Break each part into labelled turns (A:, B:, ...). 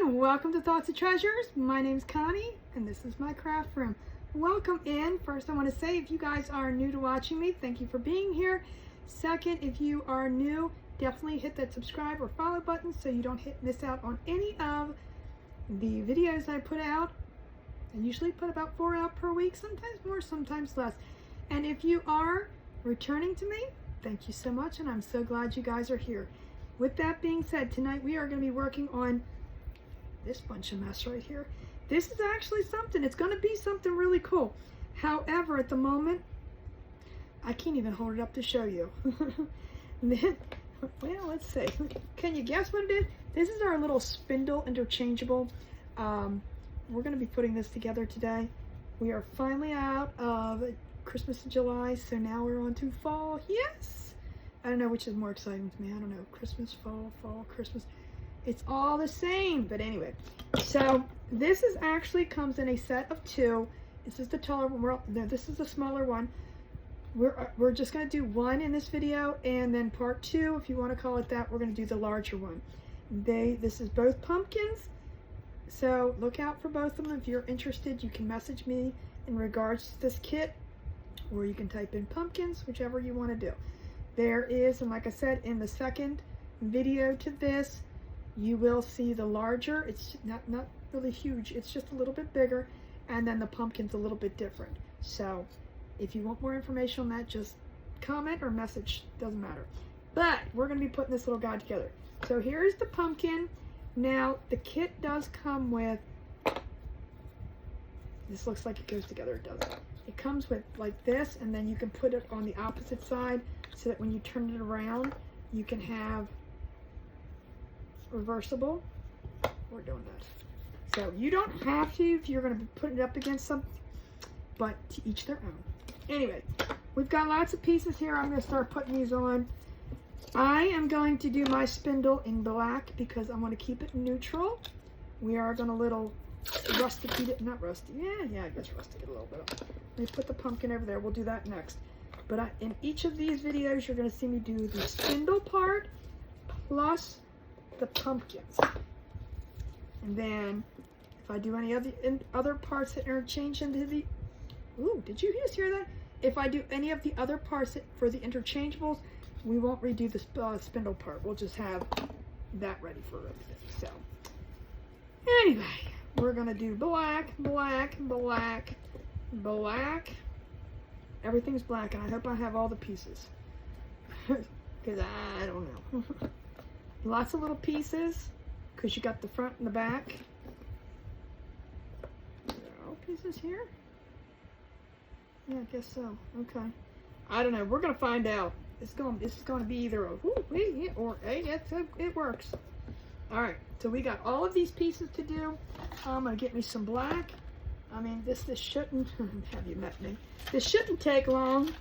A: Welcome to Thoughts of Treasures. My name's Connie and this is my craft room. Welcome in. First, I want to say if you guys are new to watching me, thank you for being here. Second, if you are new, definitely hit that subscribe or follow button so you don't miss out on any of the videos I put out. I usually put about 4 out per week, sometimes more, sometimes less. And if you are returning to me, thank you so much, and I'm so glad you guys are here. With that being said, tonight we are going to be working on this bunch of mess right here. This is actually something, it's going to be something really cool. However, at the moment, I can't even hold it up to show you. Well, let's see. Can you guess what it is? This is our little Spindle Interchangeable. We're going to be putting this together today. We are finally out of Christmas in July, so now we're on to fall. Yes! I don't know which is more exciting to me. I don't know. Christmas, fall, Christmas. It's all the same. But anyway, so this is actually comes in a set of 2. This is the taller one. No, this is the smaller one. We're just going to do one in this video, and then part 2, if you want to call it that, we're going to do the larger one. This is both pumpkins. So look out for both of them. If you're interested, you can message me in regards to this kit, or you can type in pumpkins, whichever you want to do. There is, and like I said, in the second video to this, you will see the larger. It's not really huge. It's just a little bit bigger, and then the pumpkin's a little bit different. So if you want more information on that, just comment or message. Doesn't matter. But we're going to be putting this little guy together. So here's the pumpkin. Now, the kit does come with, this looks like it goes together, it doesn't. It comes with like this, and then you can put it on the opposite side so that when you turn it around, you can have reversible. We're doing that. So you don't have to if you're going to put it up against something, but to each their own. Anyway, we've got lots of pieces here. I'm going to start putting these on. I am going to do my spindle in black because I want to keep it neutral. We are going to little rustic it, not rusty. Yeah, I guess rustic it a little bit. Let me put the pumpkin over there. We'll do that next. But in each of these videos, you're going to see me do the spindle part plus the pumpkins. And then if I do any other parts that interchange into the, ooh, did you just hear that? If I do any of the other parts for the interchangeables, we won't redo the spindle part. We'll just have that ready for everything. So anyway, we're going to do black. Everything's black, and I hope I have all the pieces because I don't know. Lots of little pieces because you got the front and the back. Are there all pieces here? Yeah, I guess so. Okay. I don't know. We're going to find out. This is going to be either a woo-wee or a, it works. All right, so we got all of these pieces to do. I'm going to get me some black. I mean, this shouldn't, have you met me? This shouldn't take long.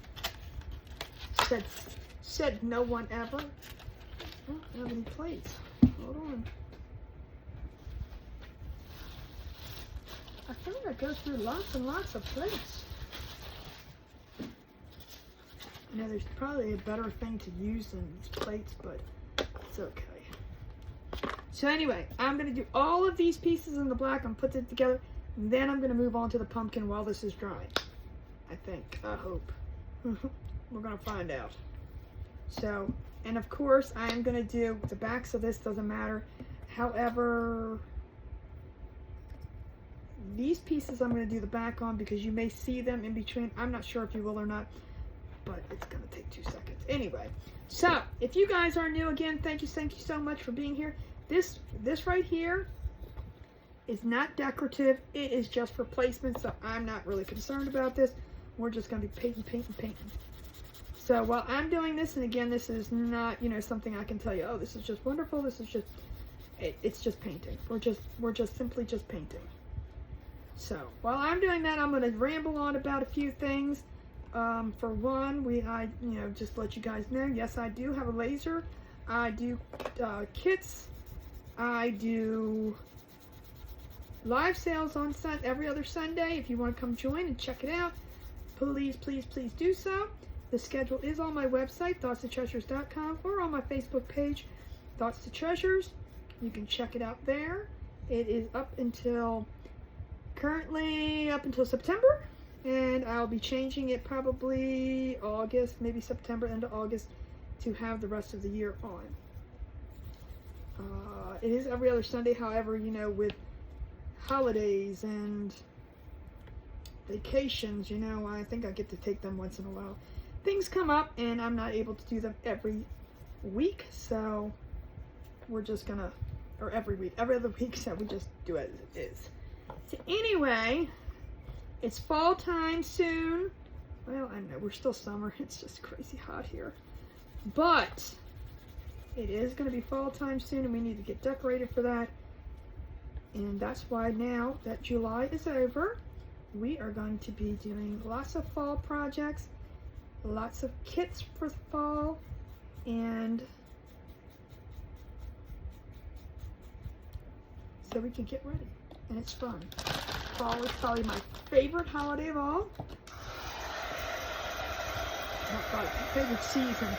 A: Said no one ever. I don't have any plates. Hold on. I feel like I go through lots and lots of plates. I know there's probably a better thing to use than these plates, but it's okay. So anyway, I'm going to do all of these pieces in the black and put it together. And then I'm going to move on to the pumpkin while this is drying. I think. I hope. We're going to find out. So, and of course, I am going to do the backs of this. Doesn't matter. However, these pieces I'm going to do the back on because you may see them in between. I'm not sure if you will or not, but it's going to take 2 seconds. Anyway, so if you guys are new, again, thank you so much for being here. This right here is not decorative. It is just for placement, so I'm not really concerned about this. We're just going to be painting. So while I'm doing this, and again, this is not, something I can tell you, oh, this is just wonderful. This is just, it's just painting. We're just simply painting. So while I'm doing that, I'm going to ramble on about a few things. For one, just to let you guys know, yes, I do have a laser. I do kits. I do live sales on every other Sunday. If you want to come join and check it out, please do so. The schedule is on my website, thoughtstoftreasures.com, or on my Facebook page, Thoughts to Treasures. You can check it out there. It is currently up until September, and I'll be changing it probably August, maybe September into August, to have the rest of the year on. It is every other Sunday, however, you know, with holidays and vacations, you know, I think I get to take them once in a while. Things come up and I'm not able to do them every week, so we're just gonna, or every other week, so we just do it as it is. So anyway, it's fall time soon. Well, I know we're still summer, it's just crazy hot here, but it is going to be fall time soon and we need to get decorated for that. And that's why now that July is over, we are going to be doing lots of fall projects, lots of kits for the fall, and so we can get ready. And it's fun. Fall is probably my favorite holiday of all. Not probably my favorite season.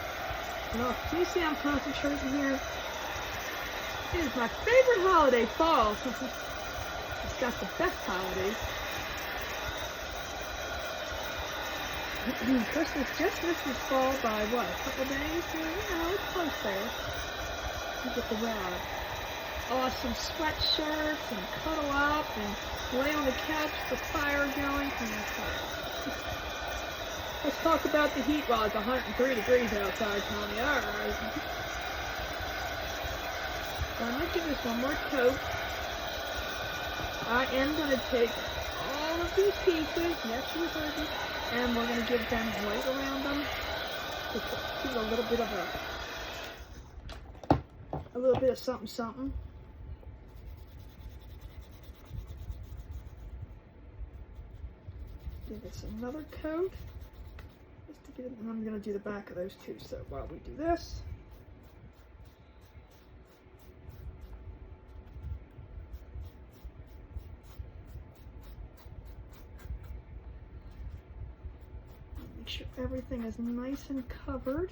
A: Look, do you see I'm concentrating here? It is my favorite holiday, fall. It's got the best holidays. Christmas just misses fall by what, a couple days? You know, it's close there. You get the rod. Awesome sweatshirts and cuddle up and lay on the couch with the fire going. Let's talk about the heat while it's 103 degrees outside, Tony. All right. So I'm going to give this one more coat. I am going to take all of these pieces, yes, you heard me, and we're going to give them white around them. Just give it a little bit of something, something. Give this another coat. Just to get it, and I'm going to do the back of those too. So while we do this, make sure everything is nice and covered.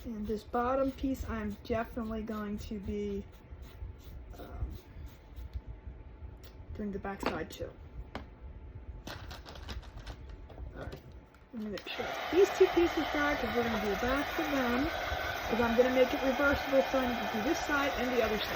A: And this bottom piece, I'm definitely going to be doing the back side too. Alright, let me make sure these two pieces dry because we're going to do the back for them. Because I'm going to make it reversible, so I need to do this side and the other side.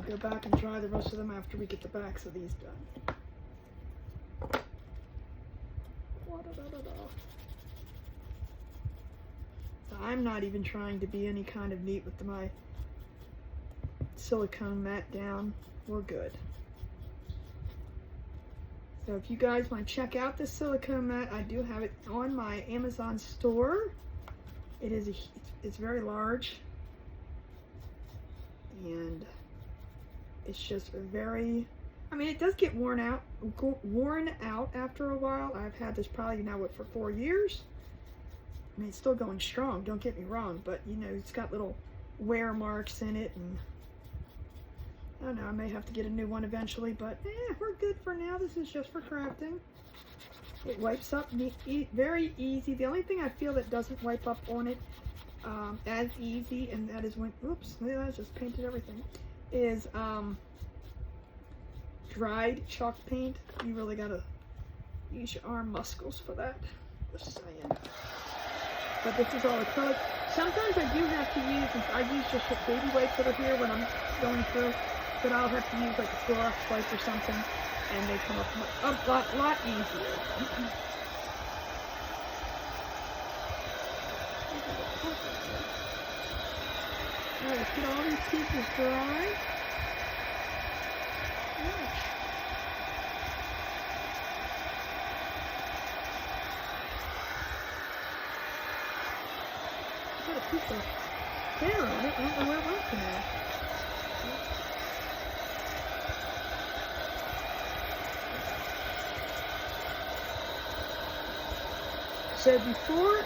A: Go back and dry the rest of them after we get the backs of these done. So I'm not even trying to be any kind of neat with my silicone mat down. We're good. So if you guys want to check out this silicone mat, I do have it on my Amazon store. It's very large, and it's just very, I mean, it does get worn out after a while. I've had this probably now, what, for 4 years? I mean, it's still going strong, don't get me wrong, but, you know, it's got little wear marks in it, and I don't know, I may have to get a new one eventually, but, we're good for now. This is just for crafting. It wipes up very easy. The only thing I feel that doesn't wipe up on it as easy, and that is when, oops, I just painted everything, is dried chalk paint. You really gotta use your arm muscles for that. Just saying. But this is all acrylic. Sometimes I do have to use, I use just baby wipes that are here when I'm going through, but I'll have to use like a Clorox wipe or something, and they come up a lot easier. Alright, let's get all these pieces dry. Got a piece of hair on it. I don't know where it went from there. So before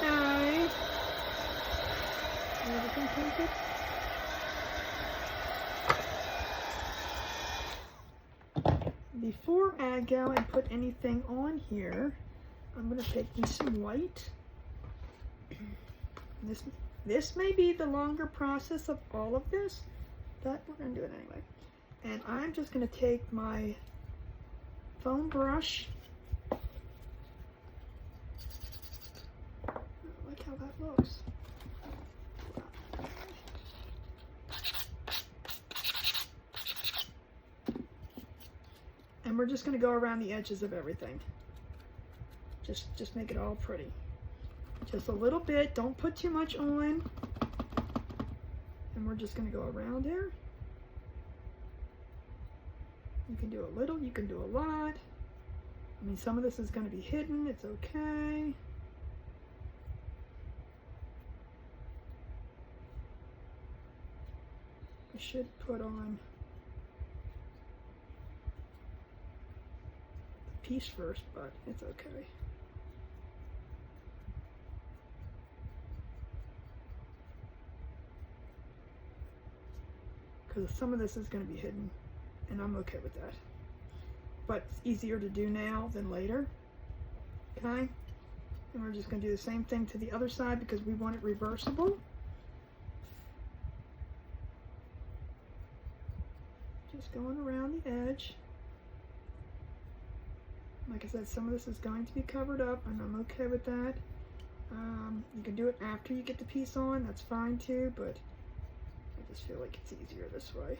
A: I go and put anything on here, I'm going to take me some white. This may be the longer process of all of this, but we're going to do it anyway. And I'm just going to take my foam brush. Look how that looks. And we're just going to go around the edges of everything. Just make it all pretty. Just a little bit, don't put too much on. And we're just going to go around there. You can do a little, you can do a lot. I mean, some of this is going to be hidden, it's okay. I should put on the piece first, but it's okay. Because some of this is going to be hidden, and I'm okay with that. But it's easier to do now than later. Okay? And we're just going to do the same thing to the other side because we want it reversible. Just going around the edge. Like I said, some of this is going to be covered up, and I'm okay with that. You can do it after you get the piece on, that's fine too, but I just feel like it's easier this way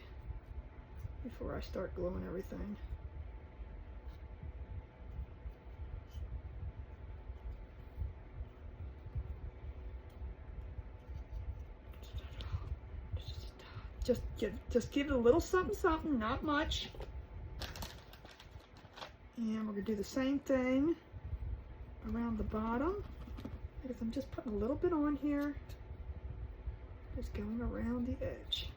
A: before I start gluing everything. Just give it a little something, something, not much. And we're going to do the same thing around the bottom. Because I'm just putting a little bit on here. Just going around the edge.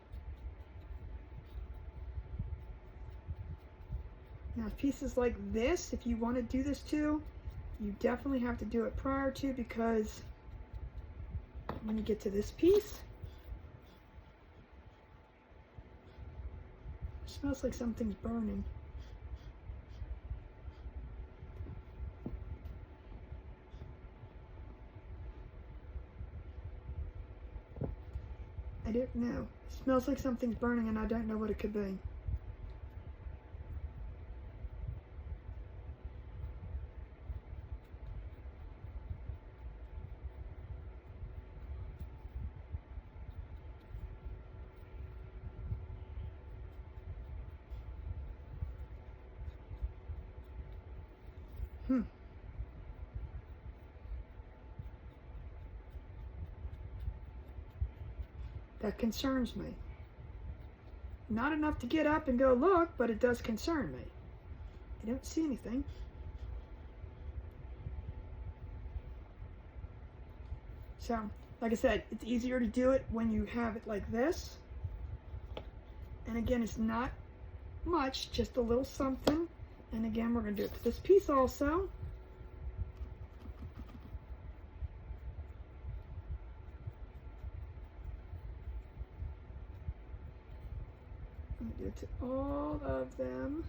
A: Now pieces like this, if you want to do this too, you definitely have to do it prior to, because when you get to this piece, it smells like something's burning. I don't know. It smells like something's burning and I don't know what it could be. That concerns me. Not enough to get up and go look, but it does concern me. I don't see anything. So, like I said, it's easier to do it when you have it like this. And again, it's not much, just a little something. And again, we're going to do it to this piece also. Do it to all of them.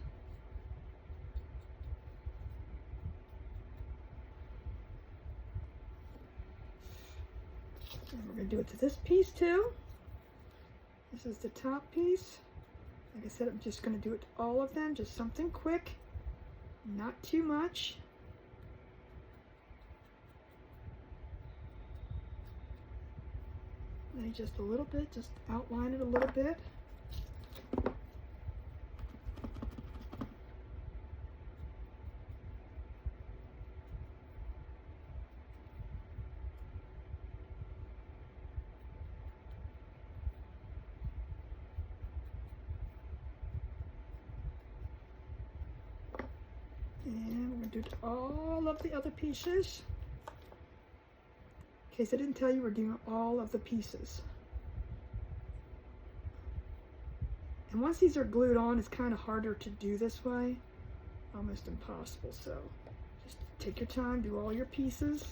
A: And we're going to do it to this piece too. This is the top piece. Like I said, I'm just going to do it to all of them, just something quick, not too much. Maybe just a little bit, just outline it a little bit. And we're going to do all of the other pieces. In case I didn't tell you, we're doing all of the pieces. And once these are glued on, it's kind of harder to do this way. Almost impossible. So just take your time, do all your pieces.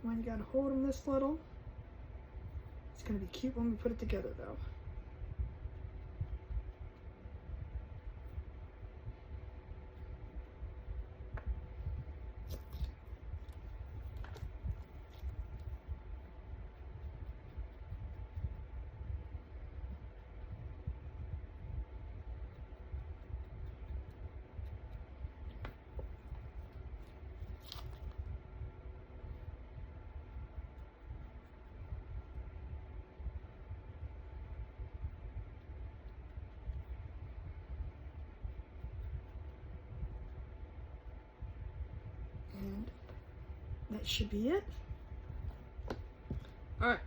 A: when you gotta hold them this little. It's gonna be cute when we put it together though. And that should be it. Alright,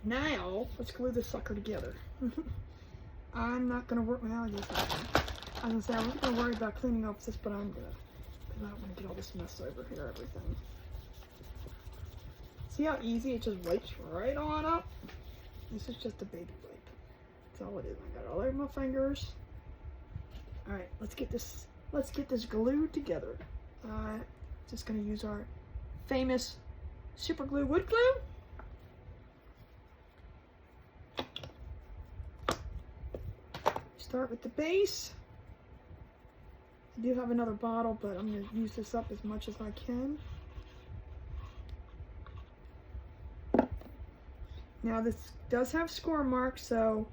A: now let's glue this sucker together. I'm not going to work, well, yes, I was going to say I wasn't going to worry about cleaning off this, but I'm going to, because I don't want to get all this mess over here, everything. See how easy it just wipes right on up? This is just a baby wipe. That's all it is. I got it all over my fingers. Alright, let's get this glued together. Just going to use our famous super glue wood glue. Start with the base. I do have another bottle, but I'm going to use this up as much as I can. Now this does have score marks, so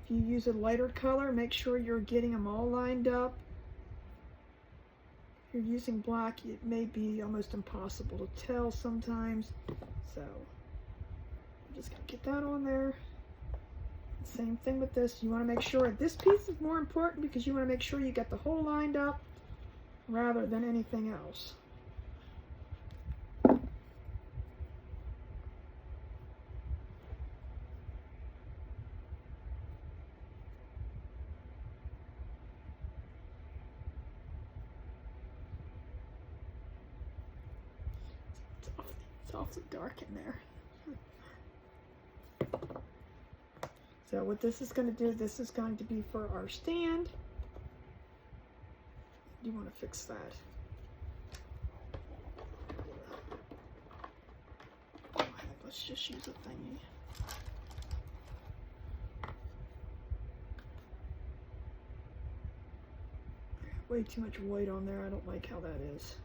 A: if you use a lighter color, make sure you're getting them all lined up. If you're using black, it may be almost impossible to tell sometimes. So I'm just going to get that on there. Same thing with this. You want to make sure this piece is more important because you want to make sure you get the hole lined up rather than anything else. It's awfully dark in there. So what this is going to do, this is going to be for our stand. You want to fix that. Let's just use a thingy. Way too much white on there. I don't like how that is.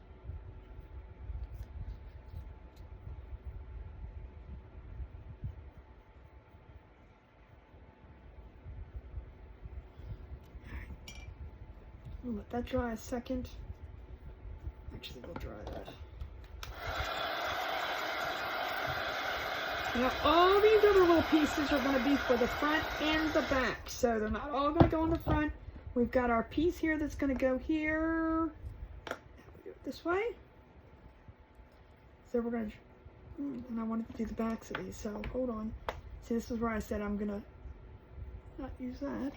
A: We'll let that dry a second. Actually, we'll dry that. Now, all these other little pieces are going to be for the front and the back. So they're not all going to go in the front. We've got our piece here that's going to go here. Now we do it this way. So we're going to, and I wanted to do the backs of these, so hold on. See, this is where I said I'm going to not use that.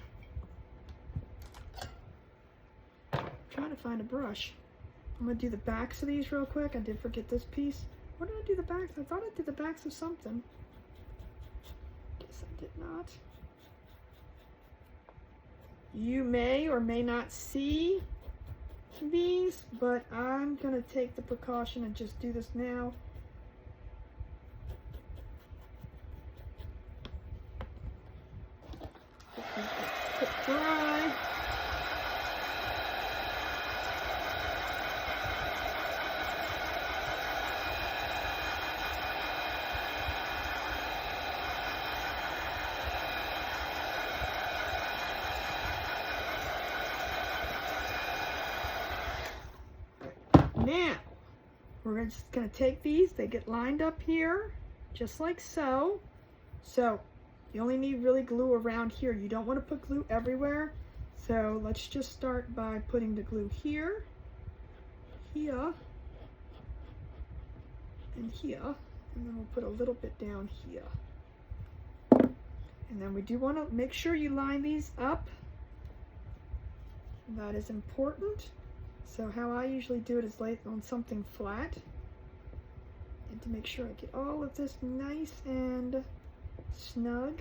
A: Trying to find a brush. I'm going to do the backs of these real quick. I did forget this piece. What did I do the backs? I thought I did the backs of something. Guess I did not. You may or may not see these, but I'm going to take the precaution and just do this now. Quick dry. Now, we're just going to take these, they get lined up here, just like so. So, you only need really glue around here. You don't want to put glue everywhere. So, let's just start by putting the glue here, here, and here. And then we'll put a little bit down here. And then we do want to make sure you line these up. That is important. So how I usually do it is lay it on something flat, and to make sure I get all of this nice and snug.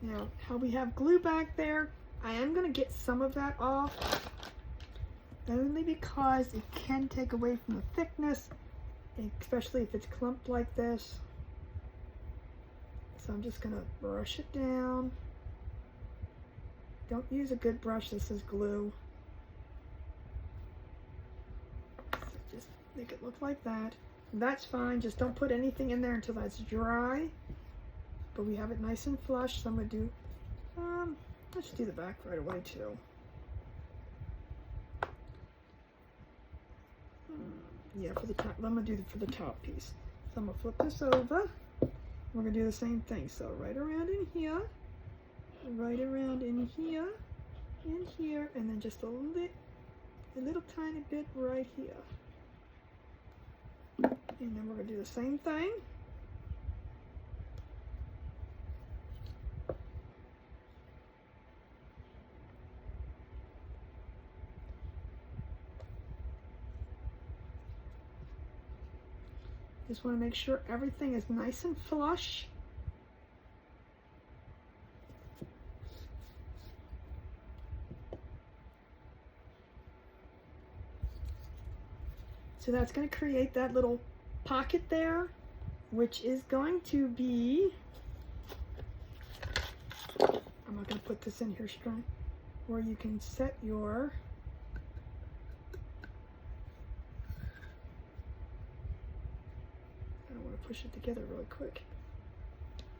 A: Now, how we have glue back there, I am going to get some of that off, only because it can take away from the thickness, especially if it's clumped like this. So I'm just going to brush it down. Don't use a good brush, this is glue. So just make it look like that. That's fine, just don't put anything in there until that's dry. But we have it nice and flush, so I'm going to do, let's do the back right away too. Yeah, for the top, I'm going to do for the top piece. So I'm going to flip this over. We're going to do the same thing. So right around in here, right around in here, and then just a little tiny bit right here. And then we're going to do the same thing. Just want to make sure everything is nice and flush. So that's going to create that little pocket there, which is going to be, I'm not going to put this in here strong, where you can set your, I don't want to push it together really quick.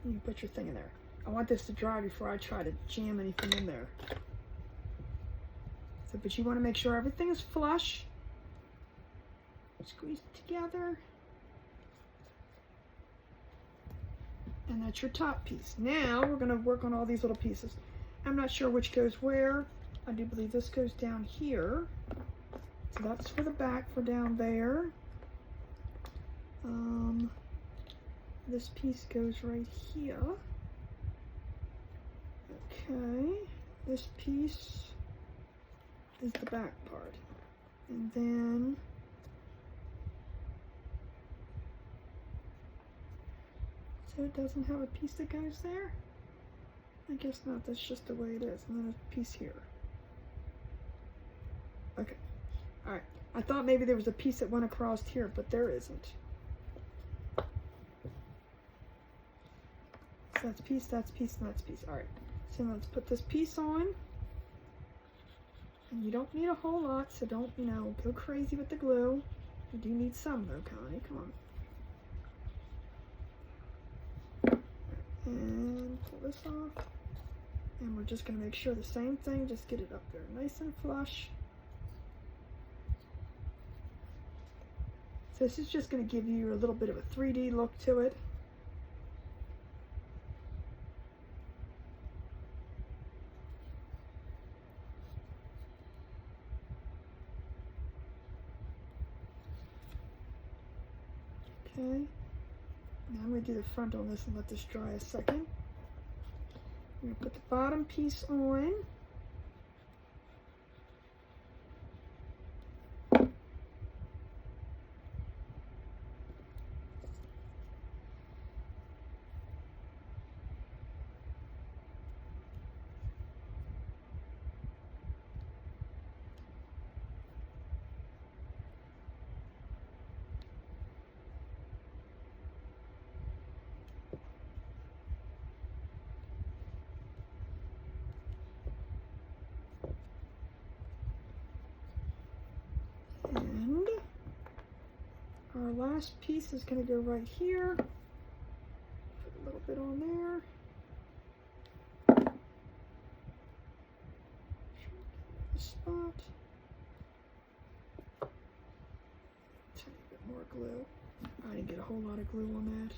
A: You can put your thing in there. I want this to dry before I try to jam anything in there. So, but you want to make sure everything is flush. Squeeze it together. And that's your top piece. Now we're going to work on all these little pieces. I'm not sure which goes where. I do believe this goes down here. So that's for the back for down there. This piece goes right here. Okay. This piece is the back part. And then so it doesn't have a piece that goes there? I guess not, that's just the way it is. And then a piece here. Okay, alright. I thought maybe there was a piece that went across here, but there isn't. So that's piece, that's piece, and that's piece. Alright, so let's put this piece on. And you don't need a whole lot, so don't, go crazy with the glue. You do need some though, Connie, come on. And pull this off, and we're just going to make sure the same thing, just get it up there nice and flush. So this is just going to give you a little bit of a 3D look to it. Okay. Now I'm going to do the front on this and let this dry a second. I'm going to put the bottom piece on. And our last piece is going to go right here. Put a little bit on there. Spot. Tiny bit more glue. I didn't get a whole lot of glue on that.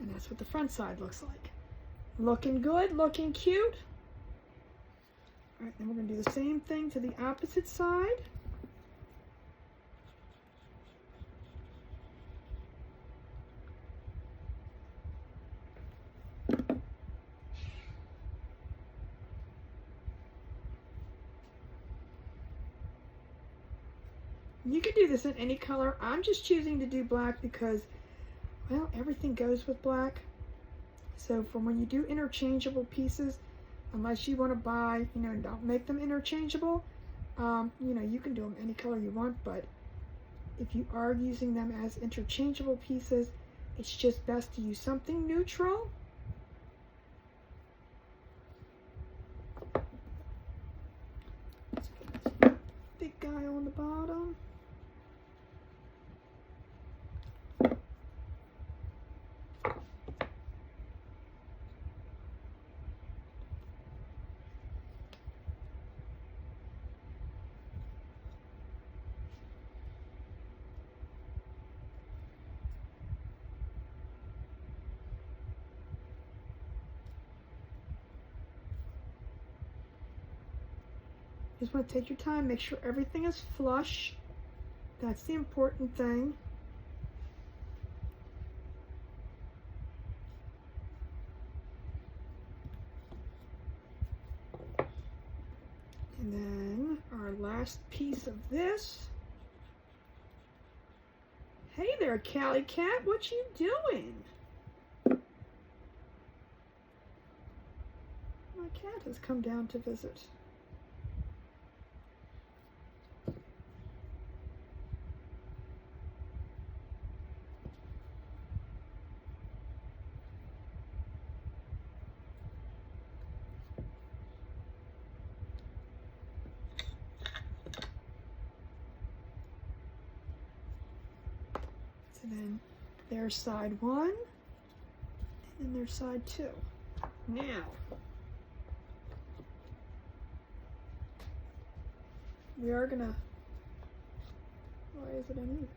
A: And that's what the front side looks like. Looking good, looking cute. All right, then we're going to do the same thing to the opposite side. You can do this in any color. I'm just choosing to do black because, well, everything goes with black. So for when you do interchangeable pieces, unless you want to buy, you know, don't make them interchangeable, you know, you can do them any color you want, but if you are using them as interchangeable pieces, it's just best to use something neutral. Let's put this big guy on the bottom. Just want to take your time, make sure everything is flush. That's the important thing. And then our last piece of this. Hey there, Callie Cat, what you doing? My cat has come down to visit. So then there's side one, and then there's side two. Now, we are gonna, why is it uneven?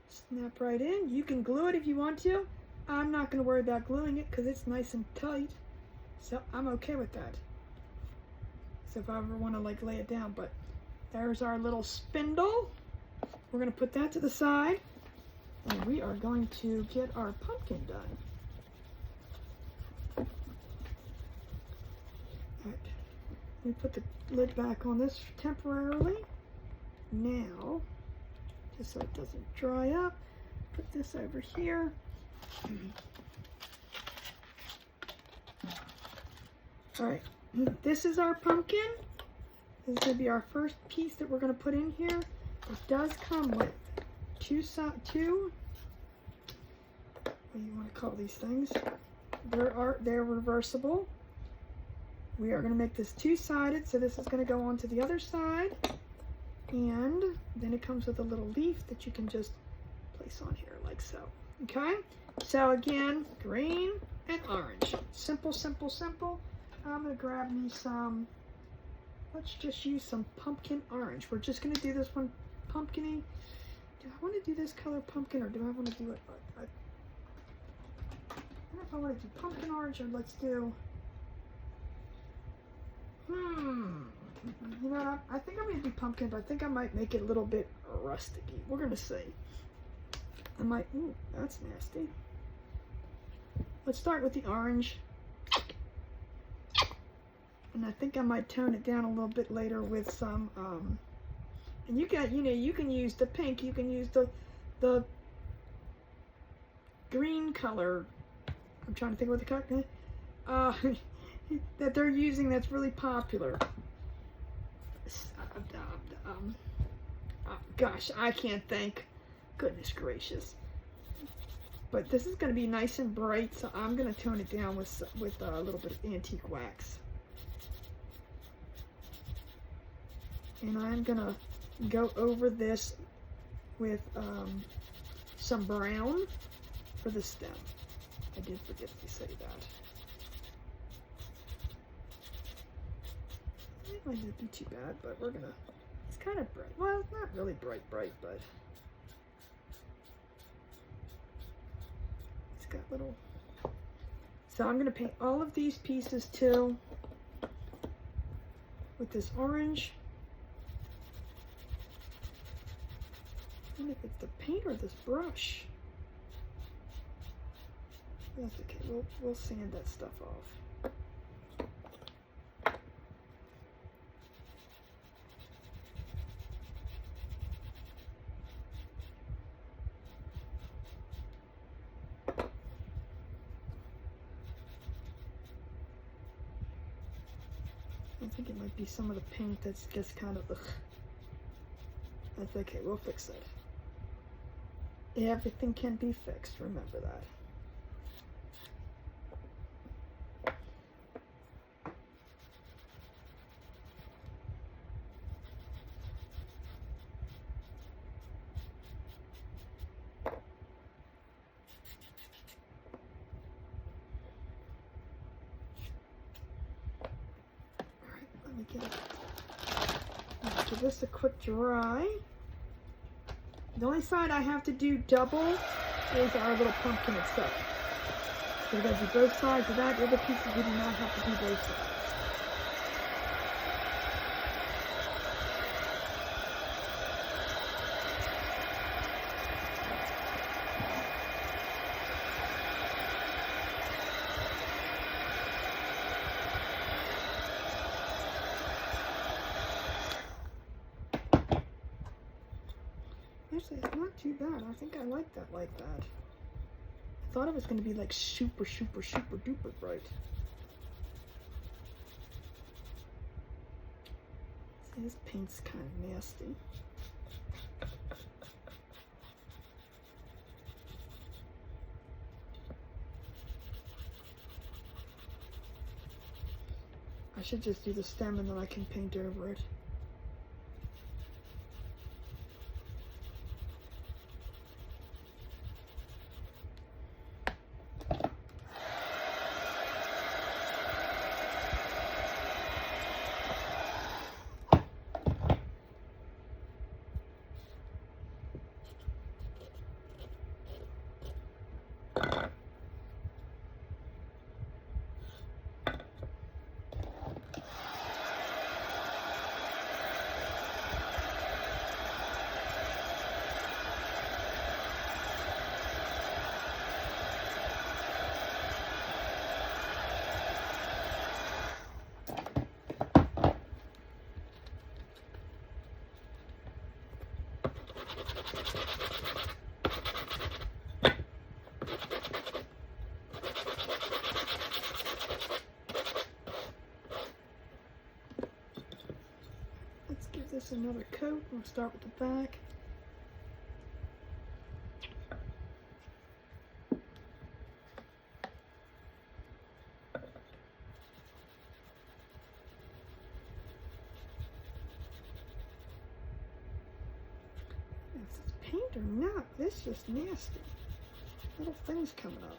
A: Snap right in. You can glue it if you want to. I'm not gonna worry about gluing it because it's nice and tight. So I'm okay with that. So if I ever want to like lay it down, but there's our little spindle. We're going to put that to the side, and we are going to get our pumpkin done. All right, let me put the lid back on this temporarily. Now, just so it doesn't dry up, put this over here. All right. This is our pumpkin. This is going to be our first piece that we're going to put in here. It does come with what do you want to call these things? They're reversible. We are going to make this two-sided, so this is going to go onto the other side. And then it comes with a little leaf that you can just place on here like so. Okay? So again, green and orange. Simple, simple, simple. I'm going to grab me some, let's just use some pumpkin orange. We're just going to do this one pumpkin-y. Do I want to do this color pumpkin or do I want to do it? I don't know if I want to do pumpkin orange or let's do, you know, I think I'm going to do pumpkin, but I think I might make it a little bit rustic-y. We're going to see. I might, ooh, that's nasty. Let's start with the orange. And I think I might tone it down a little bit later with some, and you got, you know, you can use the pink, you can use the green color. I'm trying to think what the color, that they're using that's really popular. Gosh, I can't think. Goodness gracious. But this is going to be nice and bright, so I'm going to tone it down with a little bit of antique wax. And I'm going to go over this with some brown for the stem. I did forget to say that. It might not be too bad, but we're going to, it's kind of bright. Well, it's not really bright, but it's got little So I'm going to paint all of these pieces too with this orange. And if it's the paint or this brush. That's okay. We'll sand that stuff off. I think it might be some of the paint that's just kind of, ugh. That's okay, we'll fix it. Everything can be fixed, remember that. Give this a quick dry. The only side I have to do double is our little pumpkin itself. So we're going to do both sides of that. The other pieces we do not have to do both sides. Actually, it's not too bad. I think I like that like that. I thought it was going to be like super, super, super duper bright. See, this paint's kind of nasty. I should just do the stem and then I can paint over it. Let's give this another coat. We'll start with the back. Is this paint or not? This is just nasty. Little things coming up.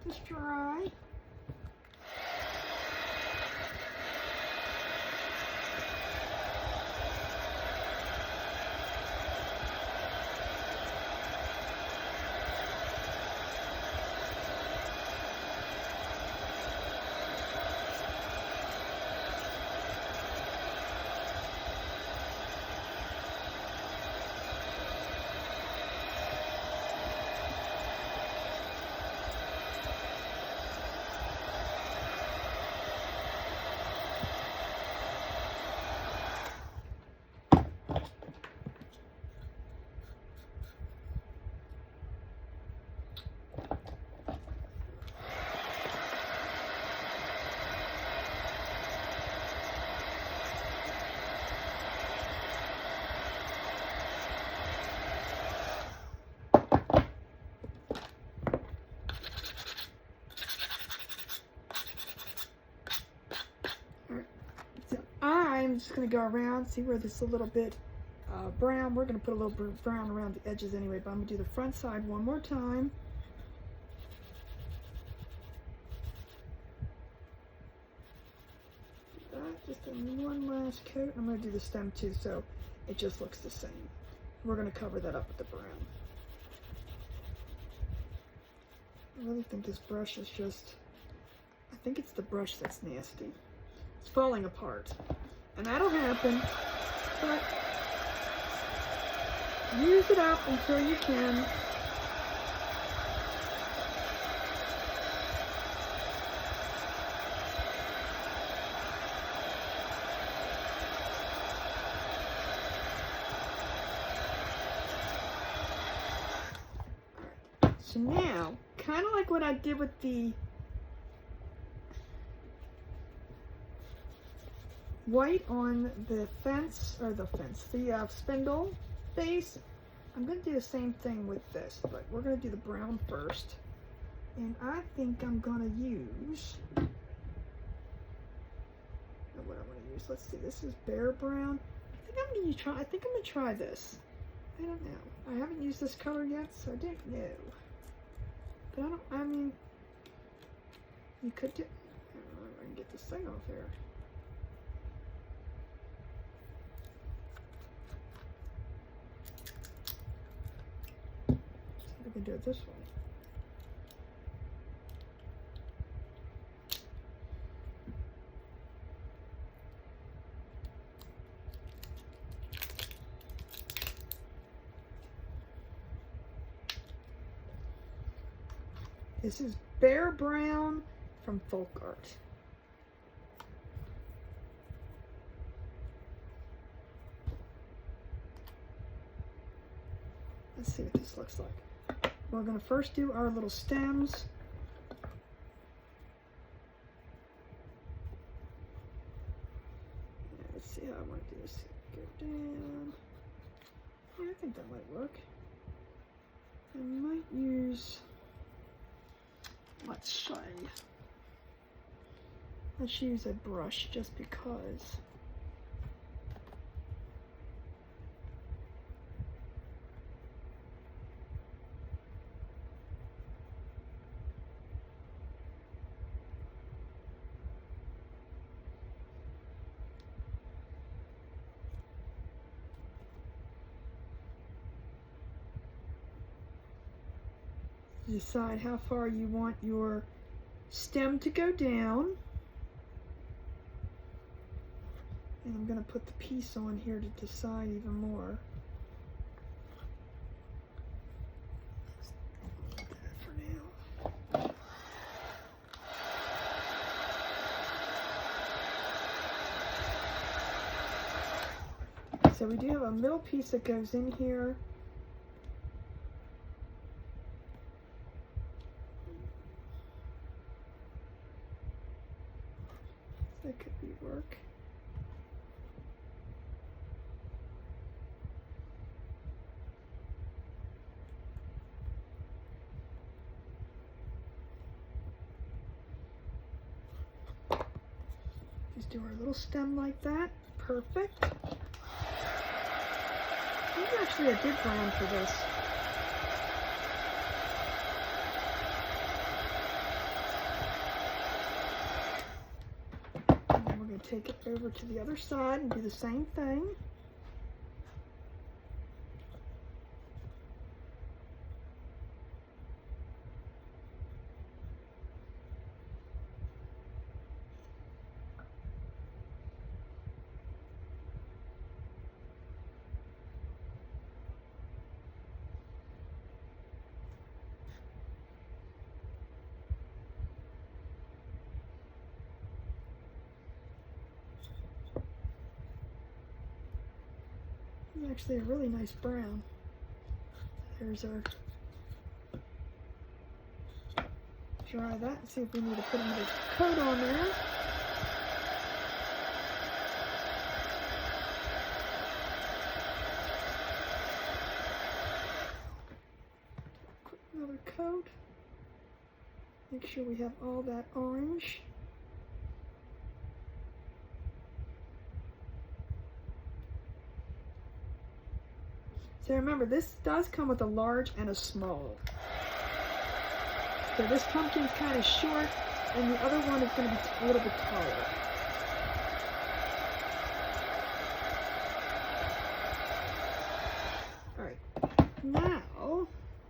A: Just dry. just going to go around, see where this is a little bit brown. We're going to put a little brown around the edges anyway, but I'm going to do the front side one more time. Just one last coat. I'm going to do the stem too, so it just looks the same. We're going to cover that up with the brown. I really think this brush is just, I think it's the brush that's nasty. It's falling apart. And that'll happen, but use it up until you can. So now, kind of like what I did with the white on the the spindle base, I'm going to do the same thing with this, but we're going to do the brown first. And I think I'm going to use, what I want to use, let's see, this is Bear Brown. I think I'm going to try this. I don't know. I haven't used this color yet, so I don't know. But I mean, you could do, I don't know if I can get this thing off here. See if I can do it this way. This is Bear Brown from Folk Art. Let's see what this looks like. We're going to first do our little stems. Let's see how I want to do this. Go down. Yeah, I think that might work. I might use, let's use a brush just because. Decide how far you want your stem to go down. And I'm going to put the piece on here to decide even more. For now. So we do have a middle piece that goes in here. That could be work. Just do our little stem like that. Perfect. This is actually a good brown for this. Take it over to the other side and do the same thing. Actually a really nice brown. There's our, dry that and see if we need to put another coat on there. Quick another coat. Make sure we have all that orange. So remember, this does come with a large and a small. So this pumpkin is kind of short, and the other one is going to be a little bit taller. All right, now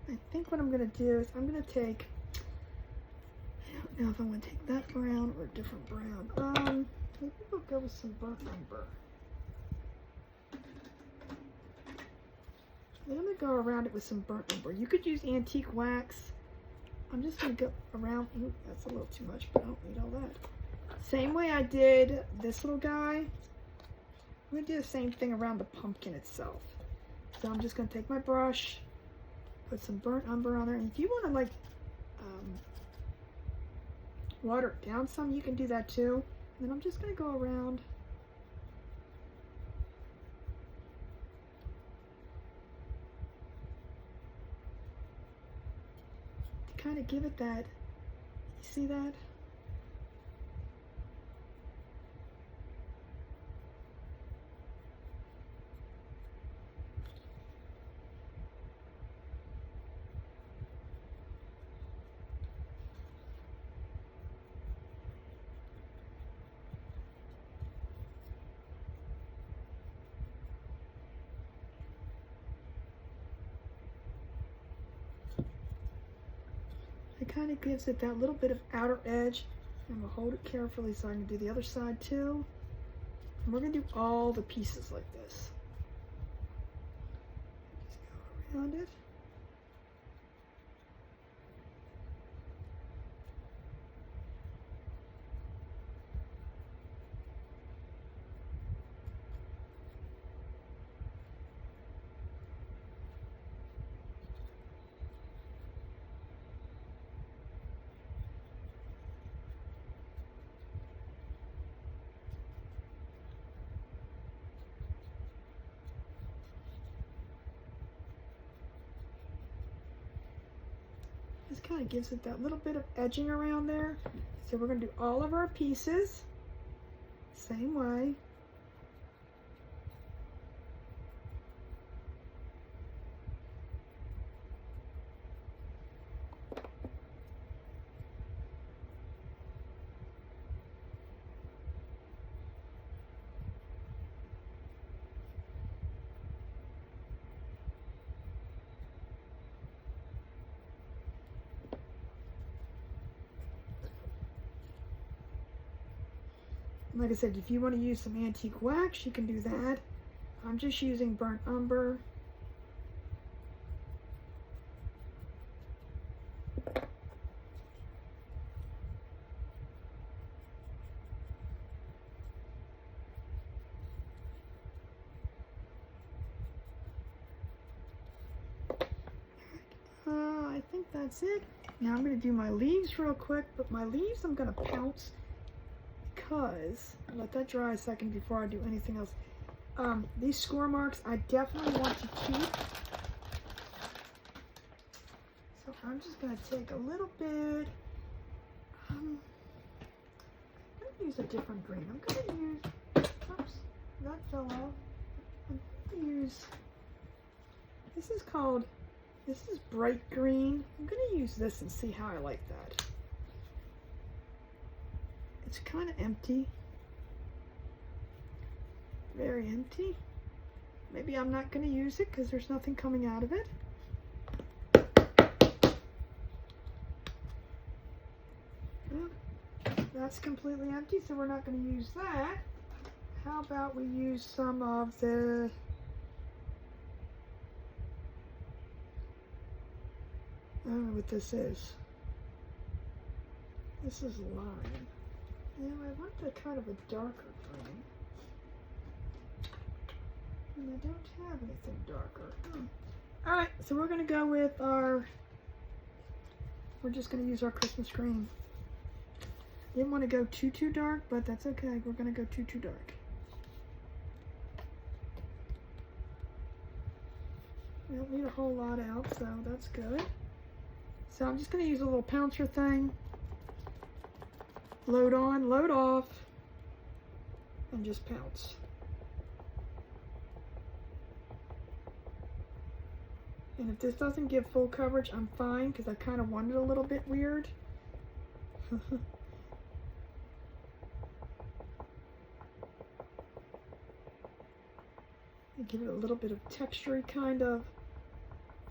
A: I think what I'm going to do is I'm going to take, I don't know if I'm going to take that brown or a different brown. Maybe we'll go with some burnt umber. I'm going to go around it with some burnt umber. You could use antique wax. I'm just going to go around. Ooh, that's a little too much, but I don't need all that. Same way I did this little guy. I'm going to do the same thing around the pumpkin itself. So I'm just going to take my brush, put some burnt umber on there. And if you want to like water it down some, you can do that too. And then I'm just going to go around. Kind of give it that, you see that? It kind of gives it that little bit of outer edge, and we'll hold it carefully so I can do the other side too. And we're going to do all the pieces like this. Just go around it. This kind of gives it that little bit of edging around there. So we're going to do all of our pieces same way. Like I said, if you want to use some antique wax, you can do that. I'm just using burnt umber. I think that's it. Now I'm going to do my leaves real quick, but my leaves I'm going to pounce because, let that dry a second before I do anything else. These score marks I definitely want to keep. So I'm just going to take a little bit. I'm going to use a different green. I'm going to use, oops, that fell off. I'm going to use, this is bright green. I'm going to use this and see how I like that. It's kind of empty. Very empty. Maybe I'm not going to use it because there's nothing coming out of it. Well, that's completely empty, so we're not going to use that. How about we use some of the I don't know what this is. This is lime. Yeah, I want the kind of a darker green. And I don't have anything darker. Alright, so we're going to go with we're just going to use our Christmas green. Didn't want to go too dark, but that's okay. We're going to go too dark. We don't need a whole lot out, so that's good. So I'm just going to use a little pouncer thing. Load on, load off, and just pounce. And if this doesn't give full coverage, I'm fine, because I kind of want it a little bit weird. Give it a little bit of textury kind of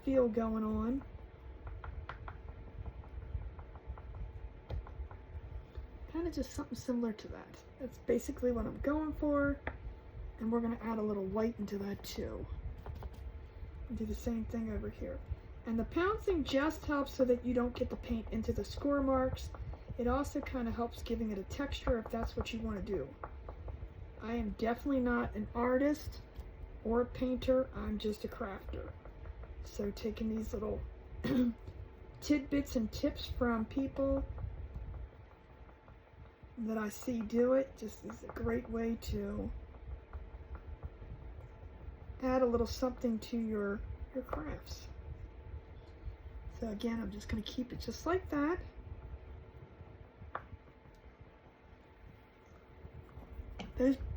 A: feel going on. Kind of just something similar to that. That's basically what I'm going for. And we're going to add a little white into that too. And do the same thing over here. And the pouncing just helps so that you don't get the paint into the score marks. It also kind of helps giving it a texture if that's what you want to do. I am definitely not an artist or a painter, I'm just a crafter. So taking these little tidbits and tips from people that I see do it just is a great way to add a little something to your crafts. So again, I'm just going to keep it just like that.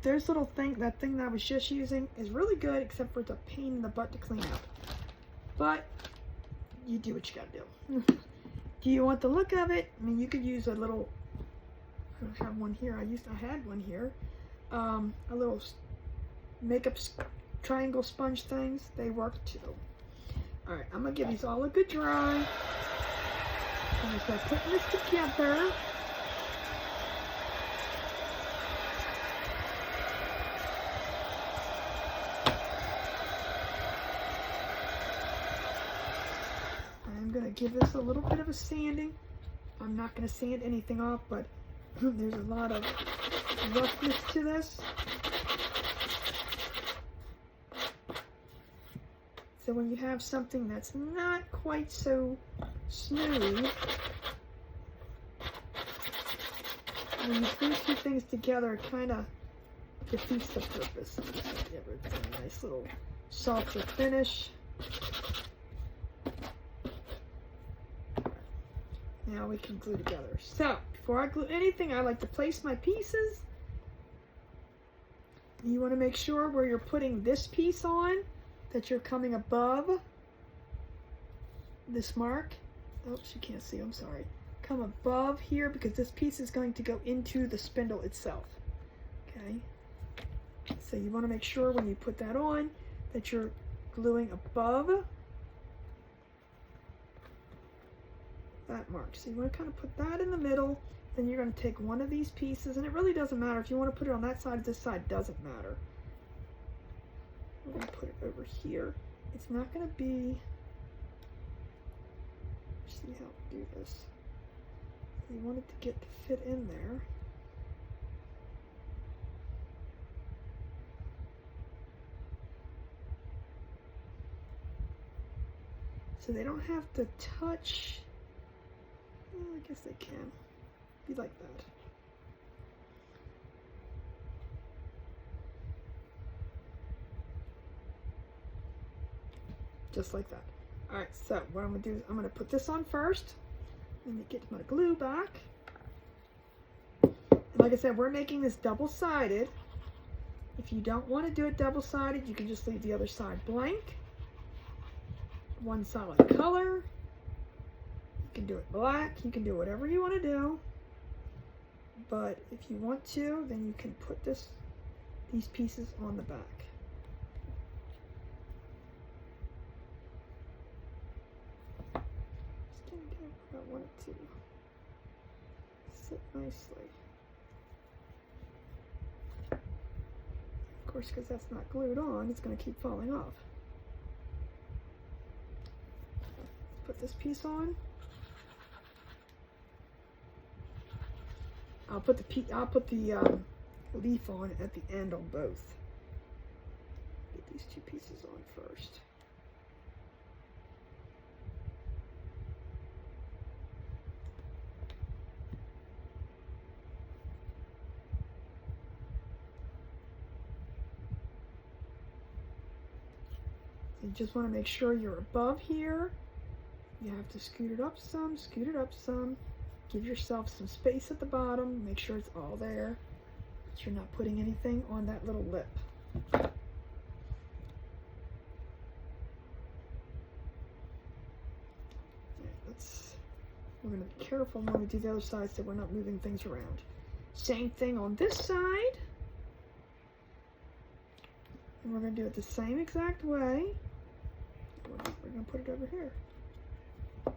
A: There's little thing, that thing that I was just using is really good, except for it's a pain in the butt to clean up. But you do what you gotta do. Do you want the look of it? I mean, you could use a little, I don't have one here, I had one here. A little makeup triangle sponge things, they work too. Alright, I'm gonna give these all a good dry. I'm gonna start putting this together. I'm going to give this a little bit of a sanding. I'm not going to sand anything off, but there's a lot of roughness to this. So when you have something that's not quite so smooth, when you glue two things together, it kind of defeats the purpose. Give it a nice little softer finish. Now we can glue together. So, before I glue anything, I like to place my pieces. You want to make sure where you're putting this piece on, that you're coming above this mark. Oops, you can't see, I'm sorry. Come above here, because this piece is going to go into the spindle itself. Okay? So you want to make sure when you put that on, that you're gluing above that mark. So you want to kind of put that in the middle, then you're going to take one of these pieces, and it really doesn't matter if you want to put it on that side or this side, doesn't matter. We're going to put it over here. It's not going to be, see how to do this. You want it to get to fit in there. So they don't have to touch. Well, I guess they can. Be like that. Just like that. Alright, so what I'm going to do is I'm going to put this on first. Let me get my glue back. And like I said, we're making this double-sided. If you don't want to do it double-sided, you can just leave the other side blank. One solid color. You can do it black, you can do whatever you want to do, but if you want to, then you can put these pieces on the back. Just gonna get where I want it to sit nicely. Of course, because that's not glued on, it's going to keep falling off. Put this piece on. I'll put the leaf on at the end on both. Get these two pieces on first. You just want to make sure you're above here. You have to scoot it up some, scoot it up some. Give yourself some space at the bottom. Make sure it's all there, but you're not putting anything on that little lip. we're going to be careful when we do the other side so we're not moving things around. Same thing on this side. And we're going to do it the same exact way. We're going to put it over here. We're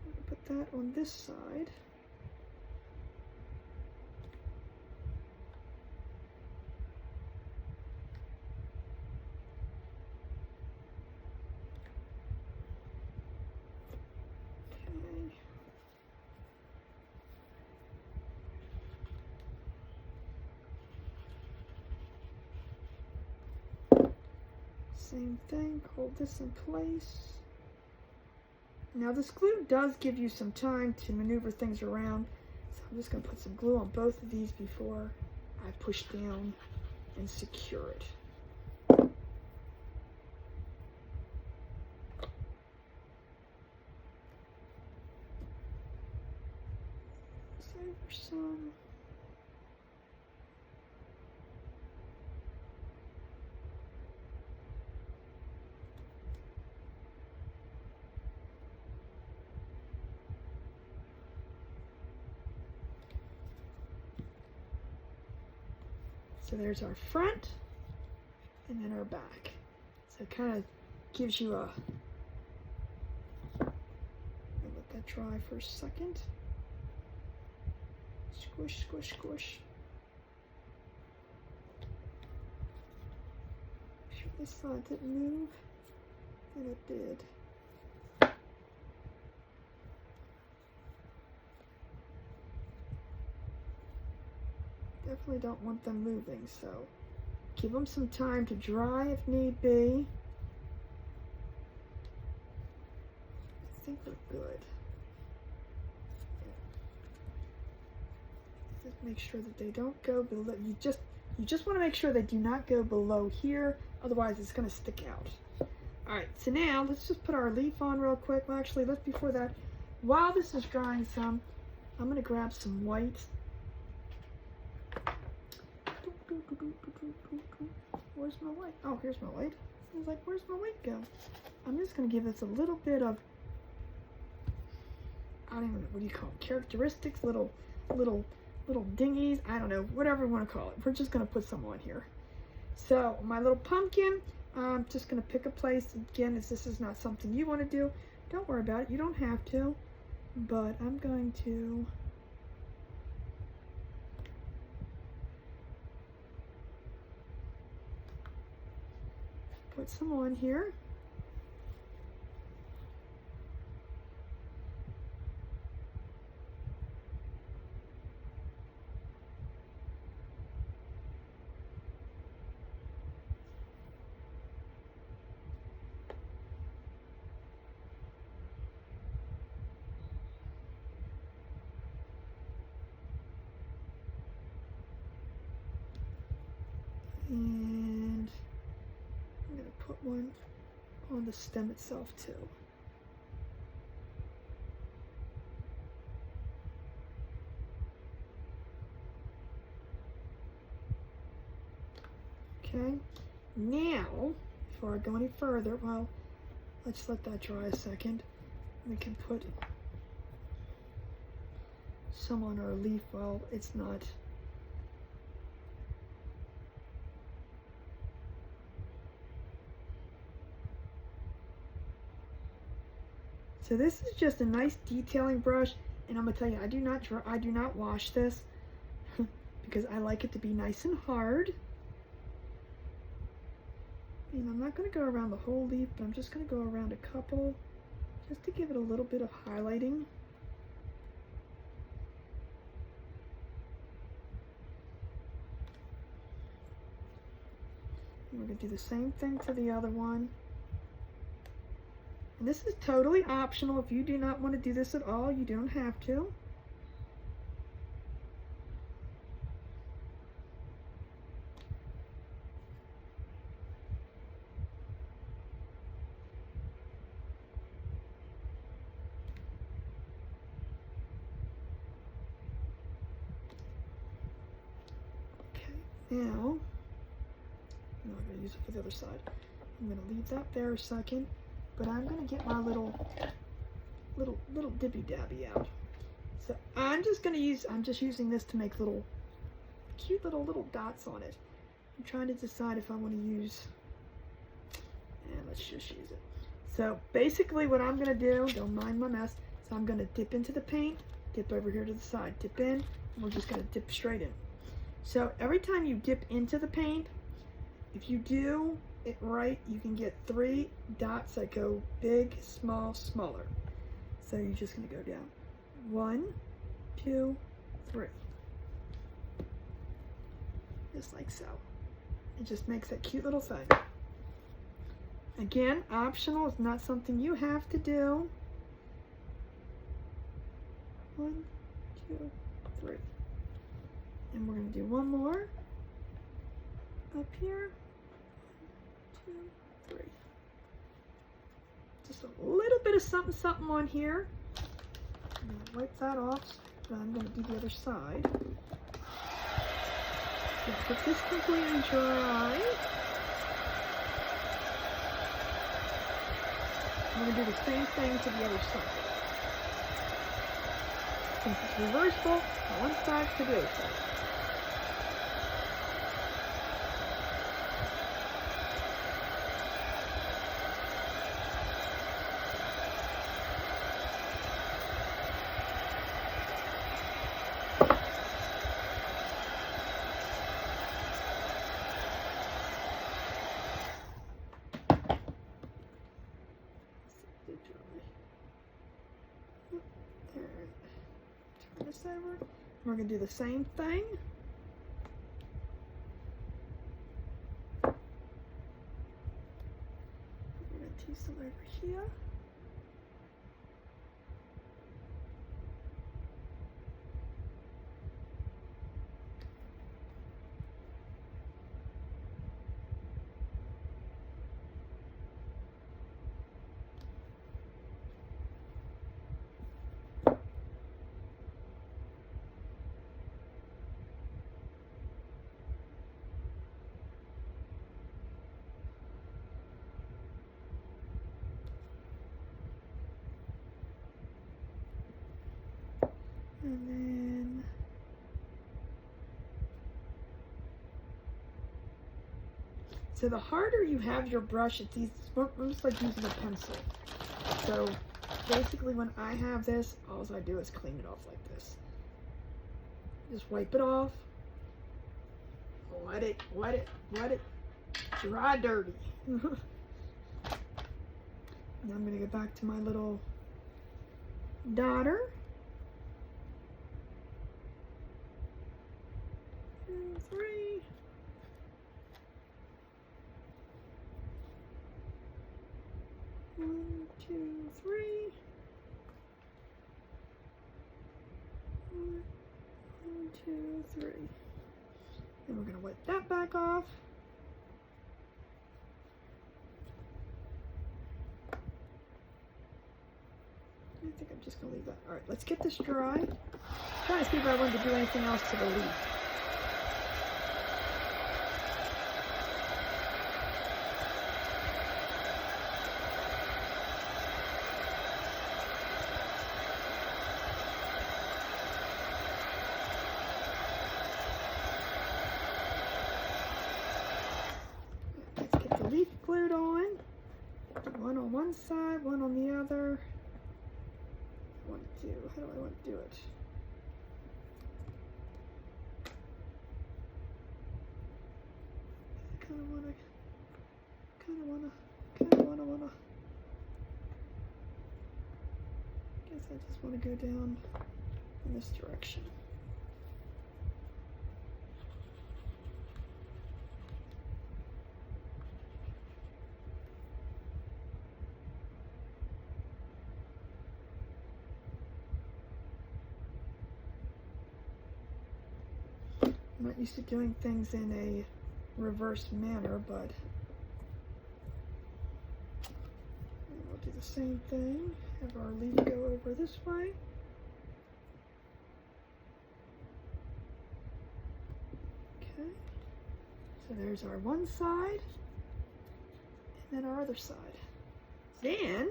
A: going to put that on this side. Same thing, hold this in place. Now this glue does give you some time to maneuver things around, so I'm just going to put some glue on both of these before I push down and secure it. Save some. So there's our front and then our back. So it kind of gives you a, I'll let that dry for a second. Squish, squish, squish. Make sure this side didn't move, and it did. Definitely don't want them moving, so give them some time to dry if need be. I think we're good. Just make sure that they don't go below. You just want to make sure they do not go below here, otherwise it's going to stick out. All right, so now let's just put our leaf on real quick. Well, actually, let's before that, while this is drying some, I'm going to grab some white. Where's my white? Oh, here's my white. I was like, where's my white go? I'm just going to give this a little bit of, I don't even know, what do you call them? Characteristics, little dingies. I don't know, whatever you want to call it. We're just going to put some on here. So my little pumpkin, I'm just going to pick a place. Again, if this is not something you want to do, don't worry about it. You don't have to. But I'm going to put some on here. And I'm going to put one on the stem itself too. Okay, now, before I go any further, well, let's let that dry a second. We can put some on our leaf. Well, it's not. So this is just a nice detailing brush, and I'm gonna tell you, I do not wash this because I like it to be nice and hard. And I'm not gonna go around the whole leaf, but I'm just gonna go around a couple, just to give it a little bit of highlighting. And we're gonna do the same thing to the other one. And this is totally optional. If you do not want to do this at all, you don't have to. Okay, now, I'm going to use it for the other side. I'm going to leave that there a second. but I'm gonna get my little dibby dabby out. So I'm just using this to make little cute little dots on it. I'm trying to decide if I want to use, and let's just use it. So basically what I'm gonna do, don't mind my mess, so I'm gonna dip into the paint, dip over here to the side, dip in, and we're just gonna dip straight in. So every time you dip into the paint, if you do it right, you can get 3 dots that go big, small, smaller. So you're just gonna go down. 1, 2, 3. Just like so. It just makes that cute little thing. Again, optional. It's not something you have to do. 1, 2, 3. And we're going to do one more up here. 1, 2, 3. Just a little bit of something on here. I'm going to wipe that off, but I'm going to do the other side. Let's get this completely dry. I'm going to do the same thing to the other side. Since it's reversible, one side to the other side. Turn this over. We're going to do the same thing. We're going to do some over here. And then so the harder you have your brush, it's almost like using a pencil. So basically when I have this, all I do is clean it off like this. Just wipe it off. Let it dry dirty. Now I'm gonna go back to my little daughter. 2, 3. One, 2, 3. 1, 2, 3. And we're gonna wipe that back off. I think I'm just gonna leave that. All right, let's get this dry. I'm trying to see if I wanted to do anything else to the leaf. Let's get the leaf glued on. One on one side, one on the other. How do I want to do it? I kind of wanna. Guess I just want to go down in this direction. I'm not used to doing things in a reverse manner, but we'll do the same thing. Have our leaf go over this way. Okay. So there's our one side, and then our other side. Then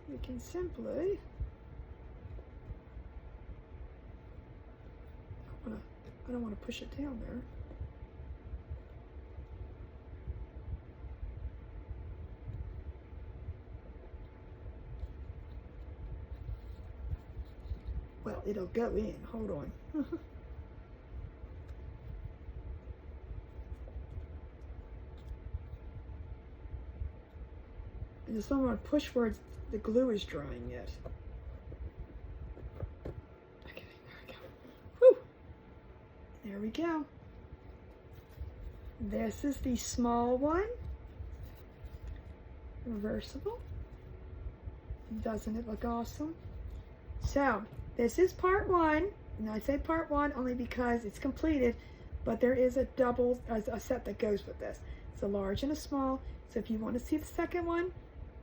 A: we can simply, I don't want to push it down there. Well, it'll go in. Hold on. I just don't want to push where the glue is drying yet. Okay, there we go. Whew! There we go. This is the small one. Reversible. Doesn't it look awesome? So, this is part one. And I say part one only because it's completed, but there is a set that goes with this. It's a large and a small. So if you want to see the second one,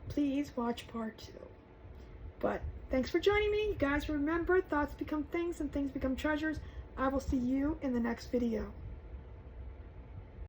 A: please watch part 2. But thanks for joining me. You guys remember, thoughts become things and things become treasures. I will see you in the next video.